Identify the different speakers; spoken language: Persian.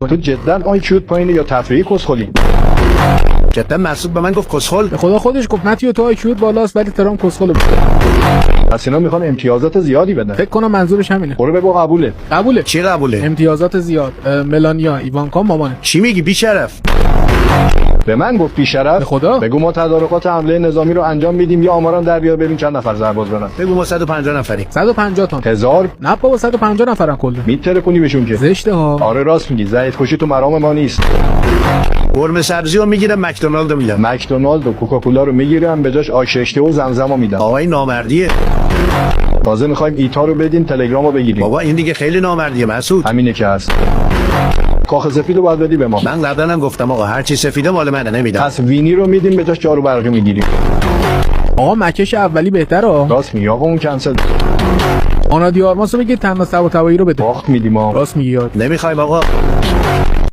Speaker 1: تو جدا آیکیوت پایینه یا تفریحی کسخلی؟
Speaker 2: جدا مسعود به من گفت کسخل.
Speaker 3: به خدا خودش گفت متیو تو آیکیوت بالاست ولی ترام کسخل.
Speaker 1: پس اینا میخوان امتیازات زیادی بدن.
Speaker 3: فکر کنم منظورش همینه.
Speaker 1: برو بگو قبوله.
Speaker 3: قبوله.
Speaker 2: چی قبوله؟
Speaker 3: امتیازات زیاد. ملانیا، ایوانکا، مامانه.
Speaker 2: چی میگی بی‌شرف؟
Speaker 1: به من گفت بی شرف.
Speaker 3: به خدا.
Speaker 1: بگو ما تدارکات حمله نظامی رو انجام میدیم یا آماران در بیار ببین چند نفر سرباز دارن.
Speaker 2: بگو ما 150 نفریم.
Speaker 3: 150 تا.
Speaker 1: 1000
Speaker 3: نه بابا 150 نفرن کلا.
Speaker 1: میتره کنی بهشون که.
Speaker 3: زشته ها.
Speaker 1: آره راست میگی. ضعیف کشی تو مرام ما نیست.
Speaker 2: قرمه سبزی رو میگیرم مکدونالد رو میدم.
Speaker 1: مکدونالد و کوکاکولا رو میگیرم به جاش آش رشته و زمزمو میدم.
Speaker 2: آقای نامردیه.
Speaker 1: تازه میخوایم ایتا رو بدین تلگرامو بگیریم.
Speaker 2: بابا این دیگه خیلی نامردیه مسعود.
Speaker 1: همینه که هست. کاخ سفیدو باید بدی به ما.
Speaker 2: من قبلا هم گفتم آقا هر چی سفیده مال منه نمیدم.
Speaker 1: پس وینی رو میدیم به جاش جارو برقی میگیریم.
Speaker 3: آقا مکش اولی بهتره ها.
Speaker 1: راست میگی آقا اون کنسل.
Speaker 3: آنا دیارماسو بگید تنها سبا توایی رو بده.
Speaker 1: باخت میدیم ما.
Speaker 3: راست میگی یاد.
Speaker 2: نمیخوایم آقا.